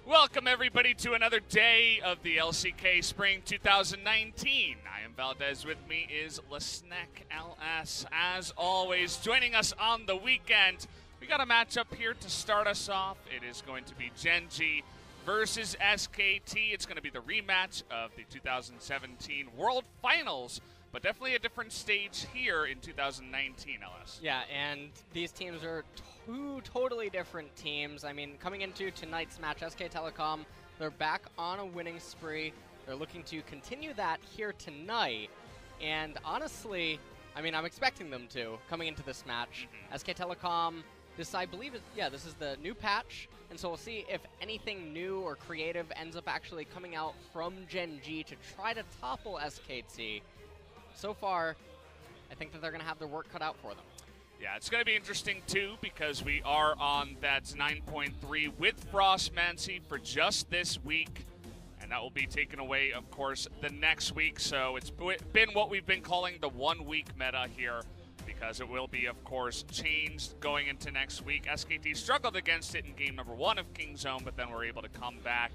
Welcome everybody to another day of the LCK Spring 2019. I am Valdez, with me is Lesnek LS. As always, joining us on the weekend, we got a matchup here to start us off. It is going to be Gen.G versus SKT. It's going to be the rematch of the 2017 World Finals, but definitely a different stage here in 2019, LS. Yeah, and these teams are two totally different teams. I mean, coming into tonight's match, SK Telecom, they're back on a winning spree. They're looking to continue that here tonight. And honestly, I mean, I'm expecting them to, coming into this match. SK Telecom, this, I believe, this is the new patch. And so we'll see if anything new or creative ends up actually coming out from Gen.G to try to topple SKT. So far, I think that they're going to have their work cut out for them. Yeah, it's going to be interesting, too, because we are on that 9.3 with Frostmancy for just this week, and that will be taken away, of course, the next week. So it's been what we've been calling the one-week meta here, because it will be, of course, changed going into next week. SKT struggled against it in game number 1 of King's Zone, but then were able to come back.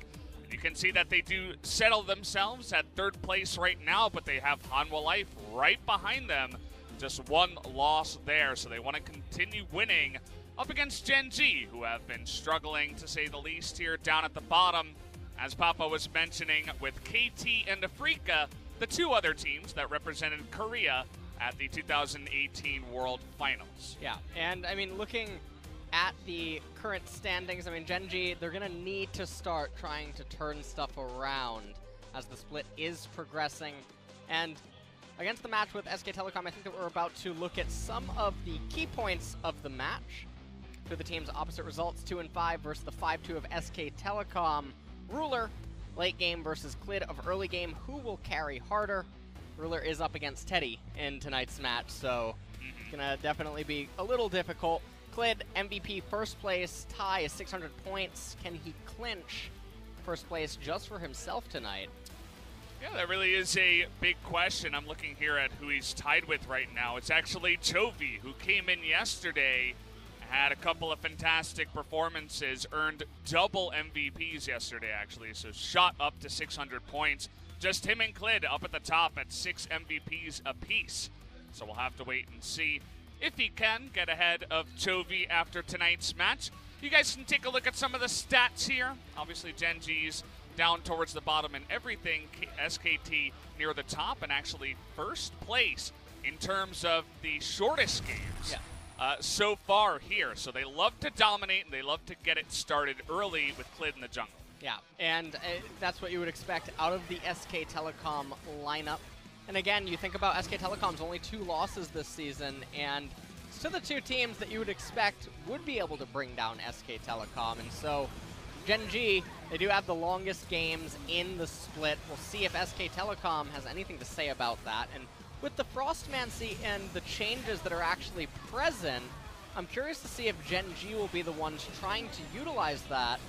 You can see that they do settle themselves at 3rd place right now, but they have Hanwha Life right behind them. Just one loss there, so they want to continue winning up against Gen.G, who have been struggling, to say the least, here down at the bottom. As Papa was mentioning, with KT and FLICKR, the two other teams that represented Korea at the 2018 World Finals. Yeah, and I mean, looking at the current standings, I mean, Gen.G, they're going to need to start trying to turn stuff around as the split is progressing. And against the match with SK Telecom, I think that we're about to look at some of the key points of the match. For the team's opposite results, 2-5 versus the 5-2 of SK Telecom. Ruler, late game versus Clid of early game. Who will carry harder? Ruler is up against Teddy in tonight's match, so it's going to definitely be a little difficult. Clid, MVP first place, tie is 600 points. Can he clinch first place just for himself tonight? Yeah, that really is a big question. I'm looking here at who he's tied with right now. It's actually CuVee, who came in yesterday, had a couple of fantastic performances, earned double MVPs yesterday, actually, so shot up to 600 points. Just him and Clid up at the top at 6 MVPs apiece. So we'll have to wait and see if he can get ahead of CuVee after tonight's match. You guys can take a look at some of the stats here. Obviously, Gen.G's down towards the bottom and everything. SKT near the top and actually first place in terms of the shortest games so far here. So they love to dominate and they love to get it started early with Clid in the jungle. Yeah, and that's what you would expect out of the SK Telecom lineup. And again, you think about SK Telecom's only 2 losses this season, and to the 2 teams that you would expect would be able to bring down SK Telecom. And so Gen.G, they do have the longest games in the split. We'll see if SK Telecom has anything to say about that. And with the Frostmancy and the changes that are actually present, I'm curious to see if Gen.G will be the ones trying to utilize that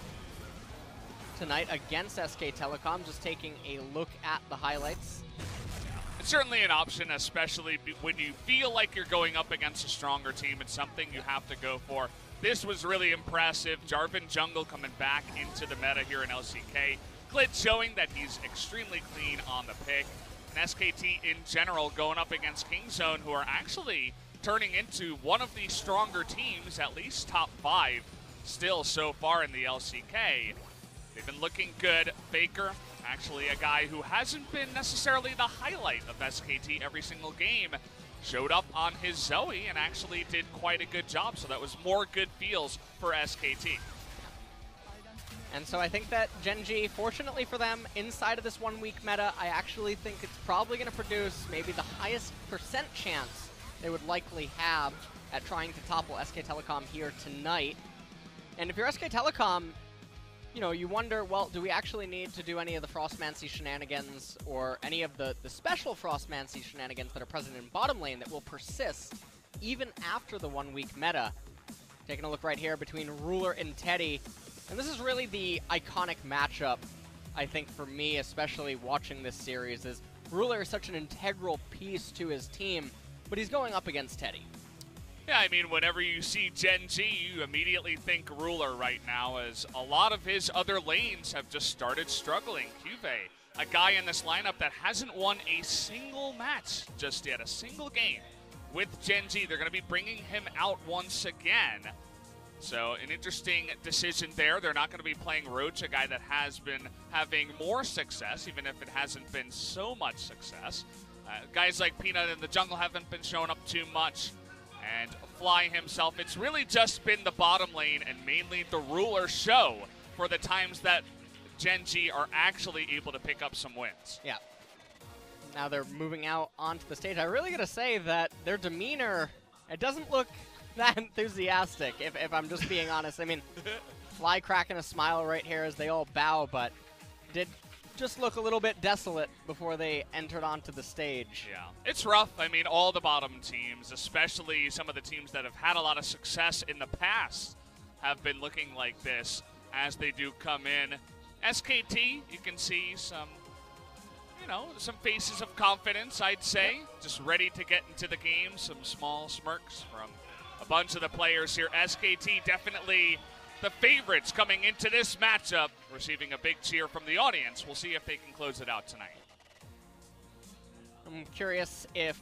tonight against SK Telecom. Just taking a look at the highlights. It's certainly an option, especially when you feel like you're going up against a stronger team. It's something you have to go for. This was really impressive. Jarvan Jungle coming back into the meta here in LCK. Clid showing that he's extremely clean on the pick. And SKT in general going up against King's Zone, who are actually turning into one of the stronger teams, at least top 5 still so far in the LCK. They've been looking good. FLICKR, actually a guy who hasn't been necessarily the highlight of SKT every single game, showed up on his Zoe and actually did quite a good job, so that was more good feels for SKT. And so I think that Gen.G, fortunately for them, inside of this 1-week meta, I actually think it's probably going to produce maybe the highest % chance they would likely have at trying to topple SK Telecom here tonight. And if you're SK Telecom, you know, you wonder, well, do we actually need to do any of the Frostmancy shenanigans or any of the special Frostmancy shenanigans that are present in bottom lane that will persist even after the 1-week meta? Taking a look right here between Ruler and Teddy. And this is really the iconic matchup, I think, for me, especially watching this series, is Ruler is such an integral piece to his team, but he's going up against Teddy. Yeah, I mean, whenever you see Gen.G, you immediately think Ruler right now, as a lot of his other lanes have just started struggling. CuVee, a guy in this lineup that hasn't won a single match just yet, a single game with Gen.G. They're going to be bringing him out once again. So an interesting decision there. They're not going to be playing Roach, a guy that has been having more success, even if it hasn't been so much success. Guys like Peanut in the jungle haven't been showing up too much. And Fly himself, it's really just been the bottom lane and mainly the Ruler show for the times that Gen.G are actually able to pick up some wins. Yeah. Now they're moving out onto the stage. I really got to say that their demeanor, it doesn't look that enthusiastic, if I'm just being honest. I mean, Fly cracking a smile right here as they all bow, but did just look a little bit desolate before they entered onto the stage. Yeah, it's rough. I mean, all the bottom teams, especially some of the teams that have had a lot of success in the past, have been looking like this as they do come in. SKT, you can see some, you know, some faces of confidence, I'd say. Just ready to get into the game. Some small smirks from a bunch of the players here. SKT definitely the favorites coming into this matchup, receiving a big cheer from the audience. We'll see if they can close it out tonight. I'm curious if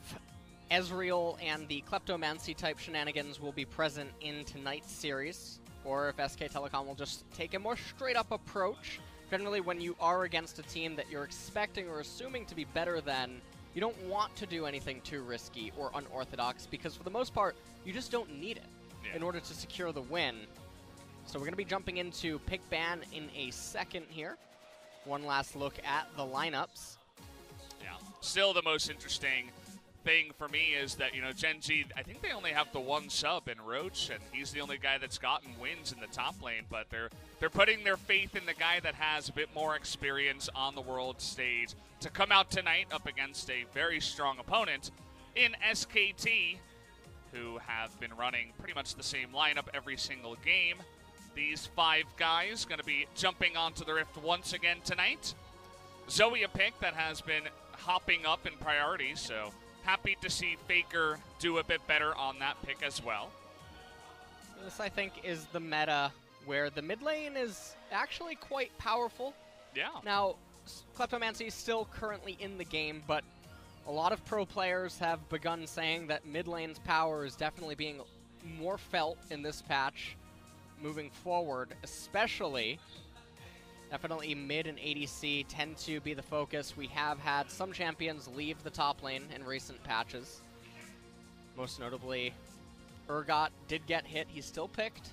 Ezreal and the Kleptomancy type shenanigans will be present in tonight's series, or if SK Telecom will just take a more straight up approach. Generally, when you are against a team that you're expecting or assuming to be better than, you don't want to do anything too risky or unorthodox, because for the most part, you just don't need it in order to secure the win. So we're going to be jumping into pick ban in a second here. One last look at the lineups. Yeah, still the most interesting thing for me is that, you know, Gen.G, I think they only have the one sub in Roach, and he's the only guy that's gotten wins in the top lane, but they're putting their faith in the guy that has a bit more experience on the world stage to come out tonight up against a very strong opponent in SKT, who have been running pretty much the same lineup every single game. These 5 guys going to be jumping onto the Rift once again tonight. Zoe, a pick that has been hopping up in priority, so happy to see FLICKR do a bit better on that pick as well. This, I think, is the meta where the mid lane is actually quite powerful. Yeah. Now, Kleptomancy is still currently in the game, but a lot of pro players have begun saying that mid lane's power is definitely being more felt in this patch moving forward, especially. Definitely mid and ADC tend to be the focus. We have had some champions leave the top lane in recent patches. Most notably, Urgot did get hit. He's still picked.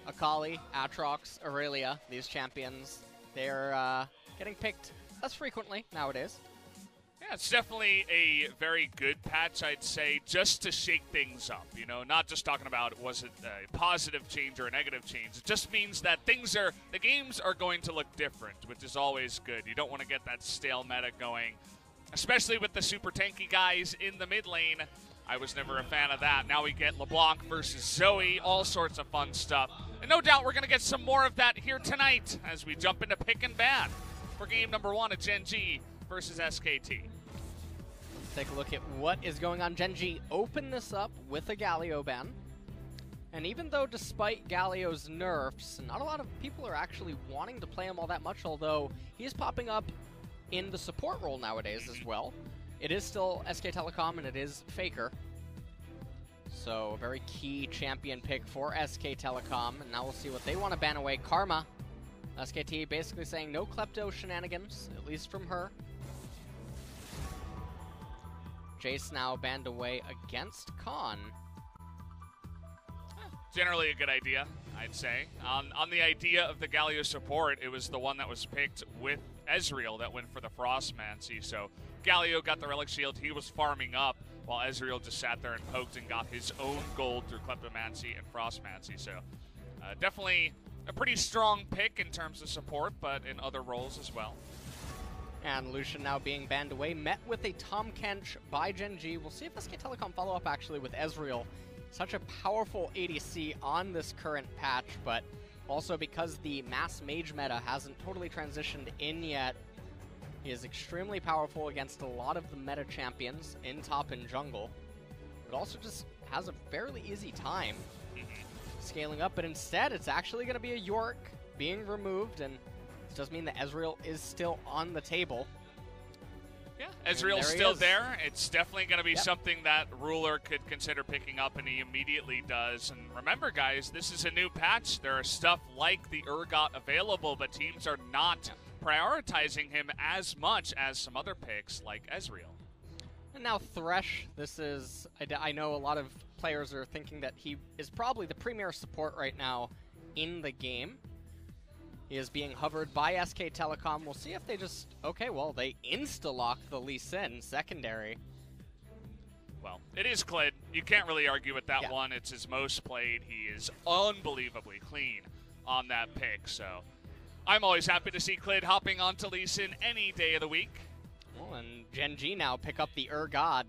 Akali, Aatrox, Aurelia, these champions, they're getting picked less frequently nowadays. Yeah, it's definitely a very good patch, I'd say, just to shake things up. You know, not just talking about was it a positive change or a negative change. It just means that the games are going to look different, which is always good. You don't want to get that stale meta going, especially with the super tanky guys in the mid lane. I was never a fan of that. Now we get LeBlanc versus Zoe, all sorts of fun stuff. And no doubt we're going to get some more of that here tonight as we jump into pick and ban for game number 1 of Gen.G versus SKT. Let's take a look at what is going on. Gen.G opened this up with a Galio ban. And even though despite Galio's nerfs, not a lot of people are actually wanting to play him all that much, although he's popping up in the support role nowadays as well. It is still SK Telecom and it is FLICKR. So a very key champion pick for SK Telecom. And now we'll see what they want to ban away. Karma. SKT basically saying no Klepto shenanigans, at least from her. Jace now banned away against Khan. Generally a good idea, I'd say. On the idea of the Galio support, it was the one that was picked with Ezreal that went for the Frostmancy. So Galio got the Relic Shield, he was farming up, while Ezreal just sat there and poked and got his own gold through Kleptomancy and Frostmancy. So definitely a pretty strong pick in terms of support, but in other roles as well. And Lucian now being banned away, met with a Tahm Kench by Gen.G. We'll see if SK Telecom follow up actually with Ezreal. Such a powerful ADC on this current patch, but also because the mass mage meta hasn't totally transitioned in yet, he is extremely powerful against a lot of the meta champions in top and jungle. But also just has a fairly easy time scaling up, but instead it's actually going to be a York being removed, and this does mean that Ezreal is still on the table. Yeah, Ezreal's still there. It's definitely going to be something that Ruler could consider picking up, and he immediately does. And remember, guys, this is a new patch. There are stuff like the Urgot available, but teams are not prioritizing him as much as some other picks like Ezreal. And now Thresh, this is, I know a lot of players are thinking that he is probably the premier support right now in the game. He is being hovered by SK Telecom. We'll see if they just, okay, well, they insta-lock the Lee Sin secondary. Well, it is Clid. You can't really argue with that one. It's his most played. He is unbelievably clean on that pick, so I'm always happy to see Clid hopping onto Lee Sin any day of the week. Well, and Gen.G now pick up the Urgot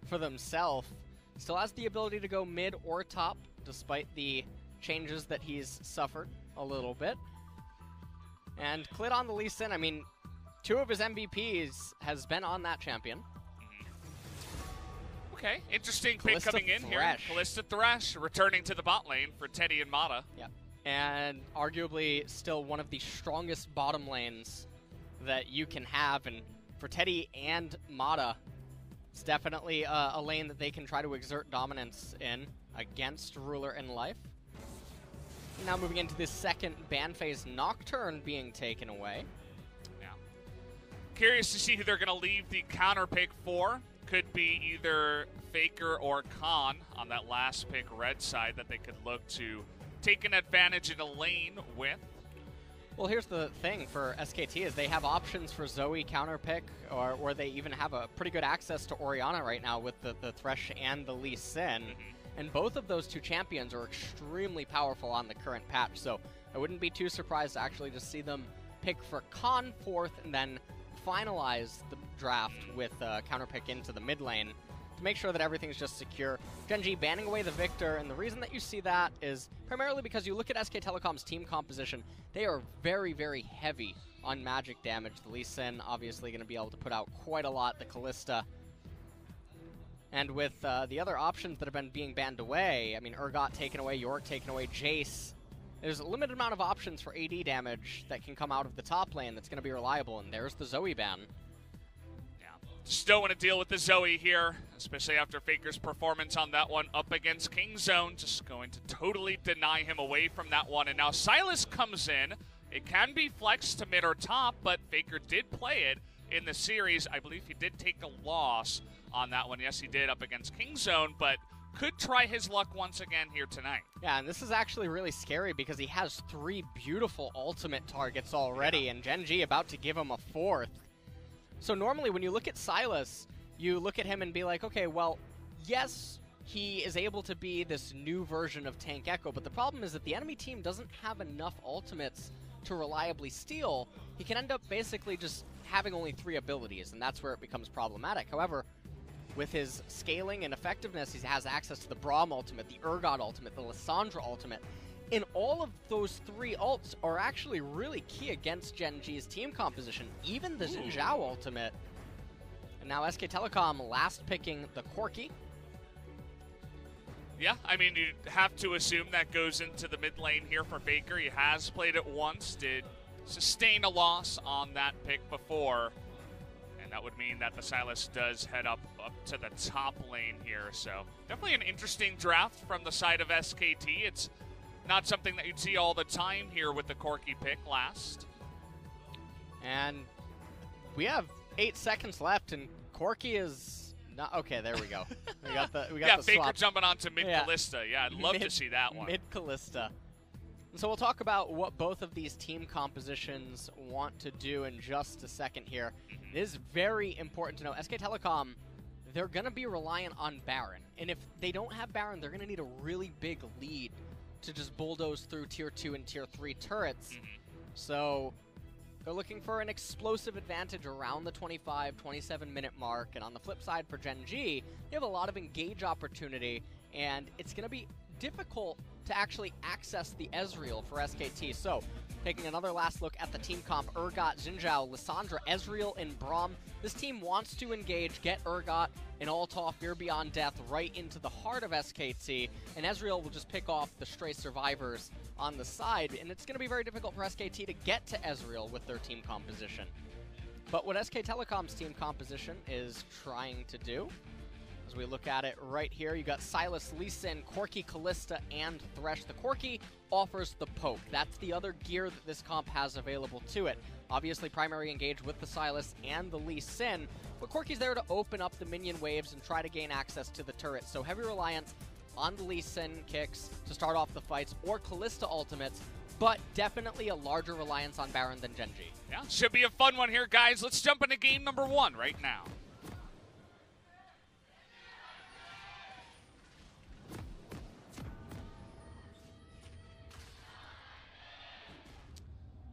for themselves. Still has the ability to go mid or top, despite the changes that he's suffered a little bit. And Clid on the Lee Sin, I mean, 2 of his MVPs has been on that champion. Okay, interesting pick Kalista coming in Thresh. here. Kalista Thresh returning to the bot lane for Teddy and Mata. Yep. And arguably still one of the strongest bottom lanes that you can have. And for Teddy and Mata, it's definitely a lane that they can try to exert dominance in against Ruler in life. Now moving into this second ban phase, Nocturne being taken away. Yeah. Curious to see who they're going to leave the counter pick for. Could be either FLICKR or Khan on that last pick red side that they could look to take an advantage in a lane with. Well, here's the thing for SKT is they have options for Zoe counter pick, or they even have a pretty good access to Orianna right now with the Thresh and the Lee Sin. And both of those 2 champions are extremely powerful on the current patch, so I wouldn't be too surprised to actually just see them pick for Khan 4th and then finalize the draft with counter pick into the mid lane to make sure that everything's just secure. Gen.G banning away the Victor, and the reason that you see that is primarily because you look at SK Telecom's team composition. They are very, very heavy on magic damage. The Lee Sin obviously going to be able to put out quite a lot, the Kalista. And with the other options that have been being banned away, I mean, Urgot taken away, York taken away, Jace, there's a limited amount of options for AD damage that can come out of the top lane that's going to be reliable, and there's the Zoe ban. Yeah, just don't want to deal with the Zoe here, especially after FLICKR's performance on that one up against King Zone. Just going to totally deny him away from that one. And now Sylas comes in. It can be flexed to mid or top, but FLICKR did play it in the series. I believe he did take a loss on that one. Yes, he did up against King Zone, but could try his luck once again here tonight. Yeah, and this is actually really scary because he has 3 beautiful ultimate targets already, and Gen.G about to give him a 4th. So normally when you look at Sylas, you look at him and be like, okay, well, yes, he is able to be this new version of Tank Echo, but the problem is that the enemy team doesn't have enough ultimates to reliably steal. He can end up basically just having only 3 abilities, and that's where it becomes problematic. However, with his scaling and effectiveness, he has access to the Braum ultimate, the Urgot ultimate, the Lissandra ultimate. And all of those 3 ults are actually really key against Gen.G's team composition, even the Zhao ultimate. And now SK Telecom last picking the Corki. Yeah, I mean, you have to assume that goes into the mid lane here for FLICKR. He has played it once, did sustain a loss on that pick before. And that would mean that the Sylas does head up to the top lane here. So definitely an interesting draft from the side of SKT. It's not something that you'd see all the time here with the Corki pick last. And we have 8 seconds left, and Corki is not okay. There we go. We got the FLICKR swap. jumping onto mid Kalista. Yeah, I'd love to see that one. Mid Kalista. So we'll talk about what both of these team compositions want to do in just a second here. It is very important to know, SK Telecom, they're going to be reliant on Baron. And if they don't have Baron, they're going to need a really big lead to just bulldoze through Tier 2 and Tier 3 turrets. So they're looking for an explosive advantage around the 25, 27-minute mark. And on the flip side for Gen.G, they have a lot of engage opportunity, and it's going to be difficult to actually access the Ezreal for SKT. So Taking another last look at the team comp, Urgot, Zhao, Lissandra, Ezreal, and Braum. This team wants to engage, get Urgot and Altov, Fear Beyond Death right into the heart of SKT, and Ezreal will just pick off the stray survivors on the side, and it's going to be very difficult for SKT to get to Ezreal with their team composition. But what SK Telecom's team composition is trying to do, as we look at it right here, you got Sylas, Lee Sin, Corki, Kalista, and Thresh. The Corki offers the poke. That's the other gear that this comp has available to it. Obviously, primary engage with the Sylas and the Lee Sin, but Corki's there to open up the minion waves and try to gain access to the turret. So heavy reliance on the Lee Sin kicks to start off the fights, or Kalista ultimates, but definitely a larger reliance on Baron than Gen.G. Yeah, should be a fun one here, guys. Let's jump into game number 1 right now.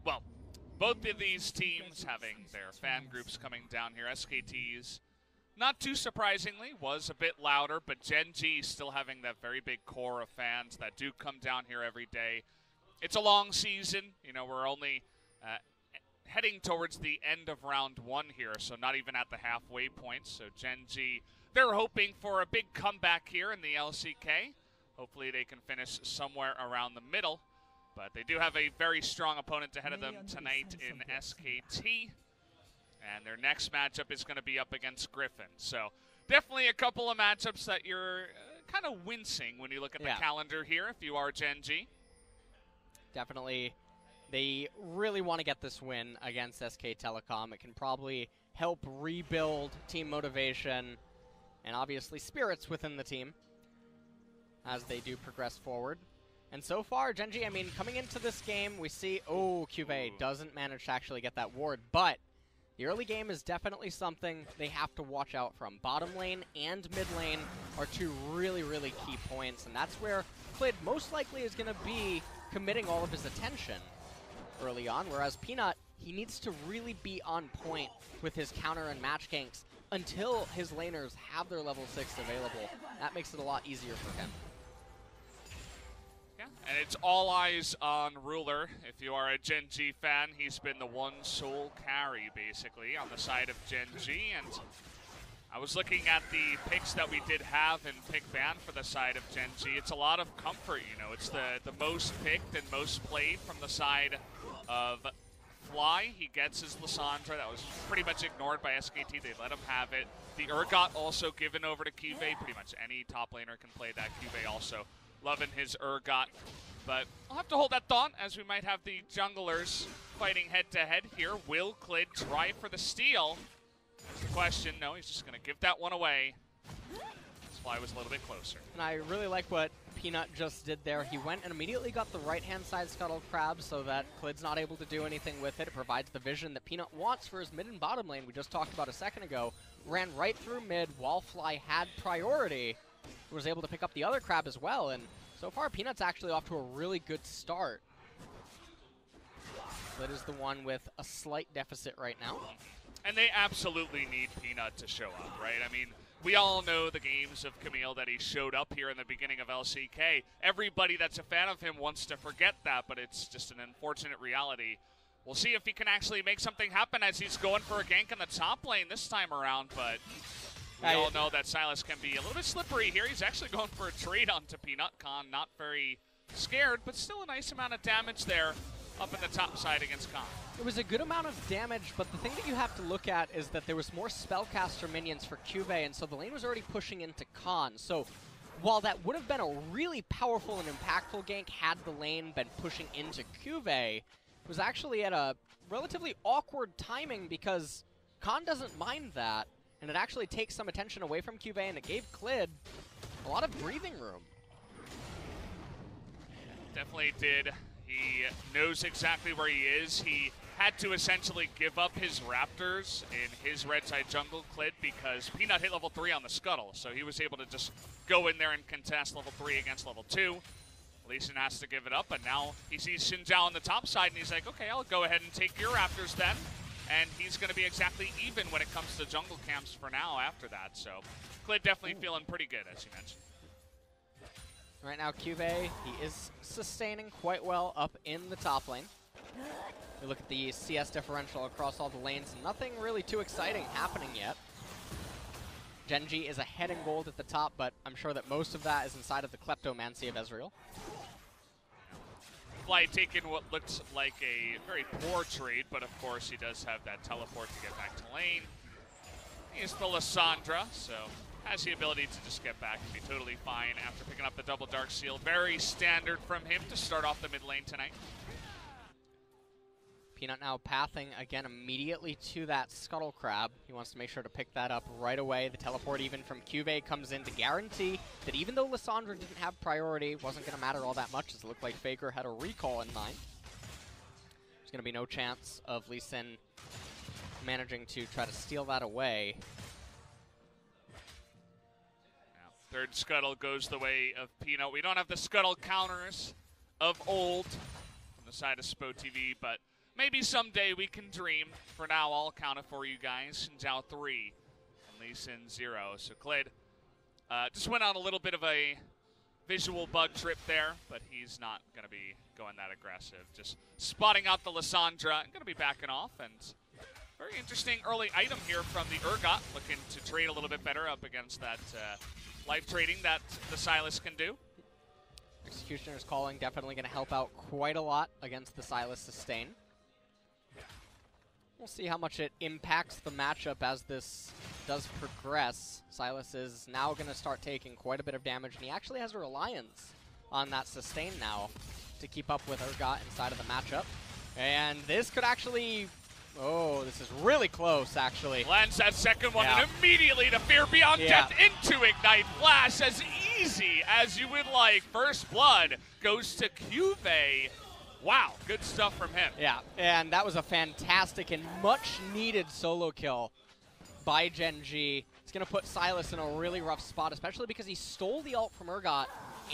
Well, both of these teams having their fan groups coming down here. SKT's, not too surprisingly, was a bit louder, but Gen.G still having that very big core of fans that do come down here every day. It's a long season. You know, we're only heading towards the end of round 1 here, so not even at the halfway point. So Gen.G, they're hoping for a big comeback here in the LCK. Hopefully they can finish somewhere around the middle. But they do have a very strong opponent ahead of them tonight in SKT. And their next matchup is going to be up against Griffin. So definitely a couple of matchups that you're kind of wincing when you look at the calendar here if you are Gen.G. Definitely. They really want to get this win against SK Telecom. It can probably help rebuild team motivation and obviously spirits within the team as they do progress forward. And so far, Gen.G, I mean, coming into this game, we see, CuVee doesn't manage to actually get that ward, but the early game is definitely something they have to watch out from. Bottom lane and mid lane are two really, really key points, and that's where Clid most likely is going to be committing all of his attention early on, whereas Peanut, he needs to really be on point with his counter and match ganks until his laners have their level 6 available. That makes it a lot easier for him. And it's all eyes on Ruler. If you are a Gen.G fan, he's been the one sole carry, basically, on the side of Gen.G. And I was looking at the picks that we did have in pick ban for the side of Gen.G. It's a lot of comfort, you know. It's the most picked and most played from the side of Fly. He gets his Lissandra. That was pretty much ignored by SKT. They let him have it. The Urgot also given over to CuVee. Pretty much any top laner can play that. CuVee also loving his Urgot. But I'll have to hold that thought as we might have the junglers fighting head-to-head here. Will Clid try for the steal? That's the question. No, he's just going to give that one away. Fly was a little bit closer. And I really like what Peanut just did there. He went and immediately got the right-hand side Scuttle Crab so that Clid's not able to do anything with it. It provides the vision that Peanut wants for his mid and bottom lane we just talked about a second ago. Ran right through mid while Fly had priority. Was able to pick up the other crab as well, and so far Peanut's actually off to a really good start. That is the one with a slight deficit right now. And they absolutely need Peanut to show up, right? I mean, we all know the games of Camille that he showed up here in the beginning of LCK. Everybody that's a fan of him wants to forget that, but it's just an unfortunate reality. We'll see if he can actually make something happen as he's going for a gank in the top lane this time around, but we all know that Sylas can be a little bit slippery here. He's actually going for a trade onto Peanut. Khan not very scared, but still a nice amount of damage there up in the top side against Khan. It was a good amount of damage, but the thing that you have to look at is that there was more spellcaster minions for CuVee, and so the lane was already pushing into Khan. So while that would have been a really powerful and impactful gank had the lane been pushing into CuVee, it was actually at a relatively awkward timing because Khan doesn't mind that. And it actually takes some attention away from CuVee, and it gave Clid a lot of breathing room. Definitely did. He knows exactly where he is. He had to essentially give up his Raptors in his red side jungle, Clid, because Peanut hit level 3 on the Scuttle. So he was able to just go in there and contest level 3 against level 2. Lee Sin has to give it up, and now he sees Zhao on the top side, and he's like, okay, I'll go ahead and take your Raptors then. And he's going to be exactly even when it comes to jungle camps for now after that. So Clid definitely feeling pretty good, as you mentioned. Right now, CuVee, he is sustaining quite well up in the top lane. We look at the CS differential across all the lanes, nothing really too exciting happening yet. Gen.G is ahead in gold at the top, but I'm sure that most of that is inside of the kleptomancy of Ezreal. Fly taking what looks like a very poor trade, but of course he does have that teleport to get back to lane. He's the Lissandra, so has the ability to just get back and be totally fine after picking up the double Dark Seal. Very standard from him to start off the mid lane tonight. Peanut now pathing again immediately to that Scuttle Crab. He wants to make sure to pick that up right away. The teleport even from CuVee comes in to guarantee that even though Lissandra didn't have priority, it wasn't going to matter all that much, as it looked like FLICKR had a recall in mind. There's going to be no chance of Lee Sin managing to try to steal that away. Now, third Scuttle goes the way of Peanut. We don't have the Scuttle counters of old from the side of SpoTV, but maybe someday we can dream. For now, I'll count it for you guys. Zhao 3 and Lee Sin 0. So Clid just went on a little bit of a visual bug trip there, but he's not going to be going that aggressive. Just spotting out the Lissandra and going to be backing off. And very interesting early item here from the Urgot, looking to trade a little bit better up against that life trading that the Sylas can do. Executioner's Calling definitely going to help out quite a lot against the Sylas sustain. We'll see how much it impacts the matchup as this does progress. Sylas is now going to start taking quite a bit of damage, and he actually has a reliance on that sustain now to keep up with Urgot inside of the matchup. And this could actually... Oh, this is really close, actually. Lands that second one, and immediately to Fear Beyond Death into Ignite Flash, as easy as you would like. First Blood goes to CuVee. Wow, good stuff from him. Yeah, and that was a fantastic and much-needed solo kill by Gen.G. It's going to put Sylas in a really rough spot, especially because he stole the ult from Urgot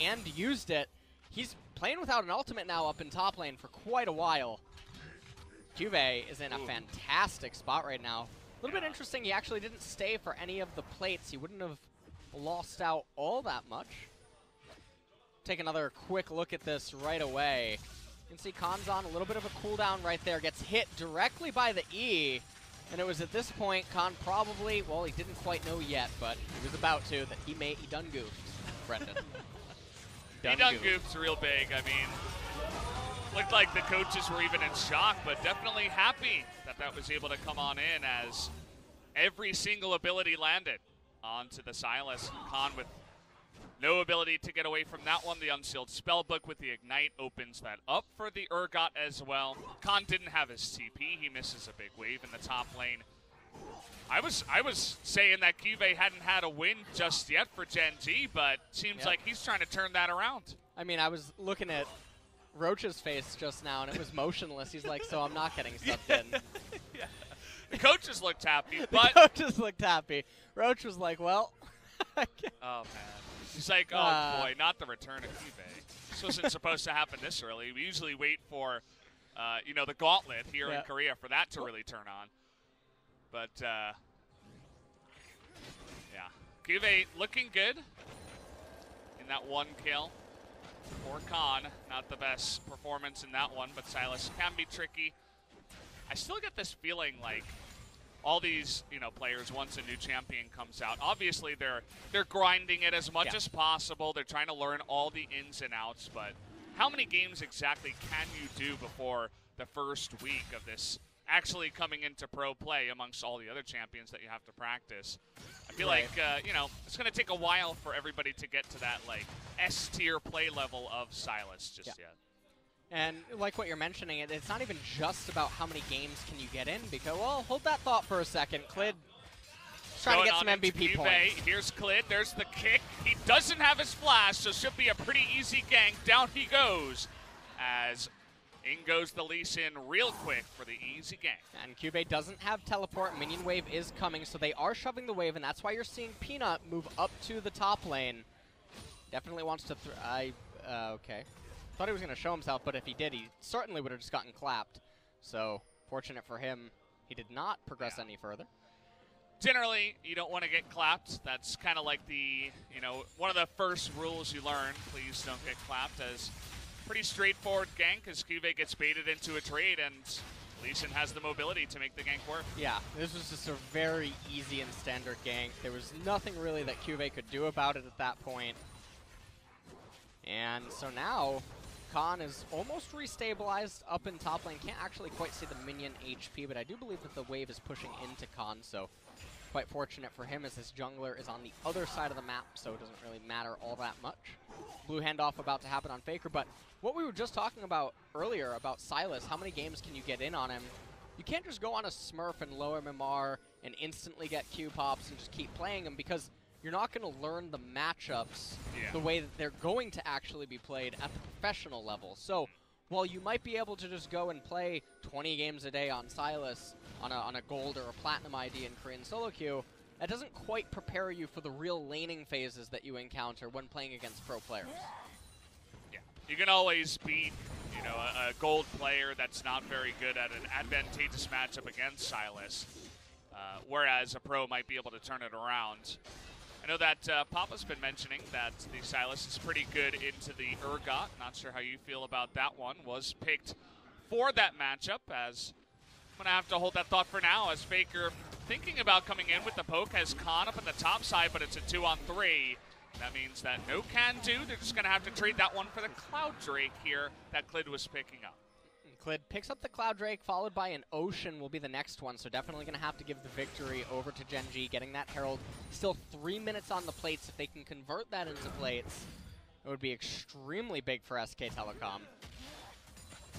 and used it. He's playing without an ultimate now up in top lane for quite a while. CuVee is in a fantastic spot right now. A little bit interesting, he actually didn't stay for any of the plates. He wouldn't have lost out all that much. Take another quick look at this right away. You can see Khan's on a little bit of a cooldown right there. Gets hit directly by the E. And it was at this point Khan probably, well, he didn't quite know yet, but he was about to, that he done goofed, Brendan. He done goofed real big. I mean, looked like the coaches were even in shock, but definitely happy that that was able to come on in as every single ability landed onto the Sylas. Khan with no ability to get away from that one. The Unsealed Spellbook with the Ignite opens that up for the Urgot as well. Khan didn't have his TP. He misses a big wave in the top lane. I was saying that CuVee hadn't had a win just yet for Gen.G, but seems like he's trying to turn that around. I mean, I was looking at Roach's face just now, and it was motionless. He's like, so I'm not getting subbed in. Yeah. The coaches looked happy, but... The coaches looked happy. Roach was like, well... Oh, man. He's like, oh, boy, not the return of CuVee. This wasn't supposed to happen this early. We usually wait for, you know, the gauntlet here in Korea for that to really turn on. But, yeah. CuVee looking good in that one kill. For Khan, not the best performance in that one, but Sylas can be tricky. I still get this feeling like all these, you know, players, once a new champion comes out, obviously they're grinding it as much as possible. They're trying to learn all the ins and outs, but how many games exactly can you do before the first week of this actually coming into pro play amongst all the other champions that you have to practice? I feel like, you know, it's going to take a while for everybody to get to that, like, S-tier play level of Sylas just yet. And like what you're mentioning, it's not even just about how many games can you get in, because, well, hold that thought for a second. Clid trying to get some MVP points. Here's Clid. There's the kick. He doesn't have his flash, so should be a pretty easy gank. Down he goes as in goes the Lee Sin real quick for the easy gank. And CuVee doesn't have teleport. Minion wave is coming, so they are shoving the wave, and that's why you're seeing Peanut move up to the top lane. Definitely wants to okay. Thought he was going to show himself, but if he did, he certainly would have just gotten clapped. So, fortunate for him, he did not progress any further. Generally, you don't want to get clapped. That's kind of like the, you know, one of the first rules you learn. Please don't get clapped, as pretty straightforward gank as CuVee gets baited into a trade, and Leeson has the mobility to make the gank work. Yeah, this was just a very easy and standard gank. There was nothing really that CuVee could do about it at that point. And so now, Khan is almost restabilized up in top lane. Can't actually quite see the minion HP, but I do believe that the wave is pushing into Khan, so quite fortunate for him as his jungler is on the other side of the map, so it doesn't really matter all that much. Blue handoff about to happen on FLICKR, but what we were just talking about earlier about Sylas, how many games can you get in on him? You can't just go on a Smurf and low MMR and instantly get Q pops and just keep playing him, because you're not going to learn the matchups the way that they're going to actually be played at the professional level. So while you might be able to just go and play 20 games a day on Sylas on a gold or a platinum ID in Korean solo queue, that doesn't quite prepare you for the real laning phases that you encounter when playing against pro players. Yeah, you can always beat, you know, a gold player that's not very good at an advantageous matchup against Sylas, whereas a pro might be able to turn it around. I know that Papa's been mentioning that the Sylas is pretty good into the Urgot. Not sure how you feel about that one. Was picked for that matchup, as I'm going to have to hold that thought for now, as FLICKR thinking about coming in with the poke has Khan up in the top side, but it's a 2-on-3. That means that no can do. They're just going to have to trade that one for the Cloud Drake here that Clid was picking up. Clid picks up the Cloud Drake, followed by an Ocean will be the next one, so definitely going to have to give the victory over to Gen.G, getting that Herald. Still 3 minutes on the plates. If they can convert that into plates, it would be extremely big for SK Telecom.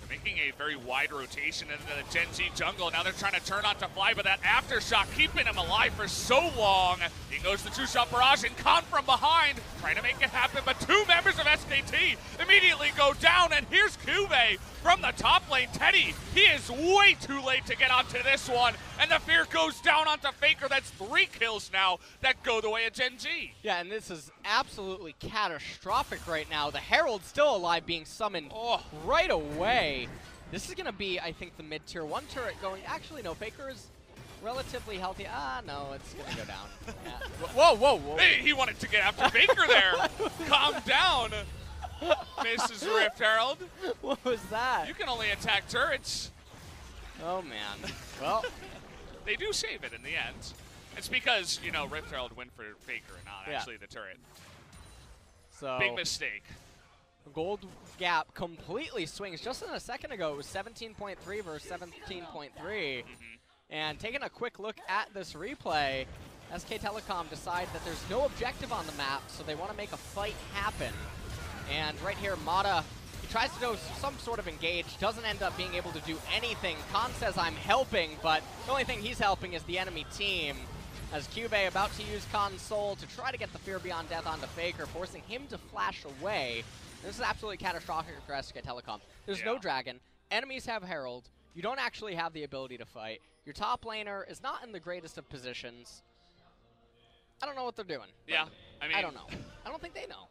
They're making a very wide rotation into the Gen.G jungle. Now they're trying to turn on to Fly, but that aftershock keeping him alive for so long. In goes the two-shot barrage, and Khan from behind, trying to make it happen, but two members of SKT immediately go down, and here's CuVee from the top lane. Teddy, he is way too late to get onto this one, and the fear goes down onto FLICKR. That's 3 kills now that go the way of Gen.G. Yeah, and this is absolutely catastrophic right now. The Herald's still alive, being summoned right away. This is going to be, I think, the mid-tier 1 turret going. Actually, no, FLICKR is relatively healthy. No, it's going to go down. Yeah. Whoa, whoa, whoa. Hey, he wanted to get after FLICKR there. Calm down, Mrs. Rift Herald. What was that? You can only attack turrets. Oh, man. Well, they do save it in the end. It's because, you know, Rift Herald win for FLICKR and not actually the turret. So big mistake. Gold gap completely swings. Just in a second ago, it was 17.3 versus 17.3. And taking a quick look at this replay, SK Telecom decide that there's no objective on the map, so they want to make a fight happen. And right here, Mata, he tries to do some sort of engage, doesn't end up being able to do anything. Khan says, I'm helping, but the only thing he's helping is the enemy team. As CuVee about to use Khan's soul to try to get the Fear Beyond Death onto FLICKR, forcing him to flash away. This is absolutely catastrophic for SK Telecom. There's no dragon. Enemies have Herald. You don't actually have the ability to fight. Your top laner is not in the greatest of positions. I don't know what they're doing. Yeah, I mean, I don't know. I don't think they know.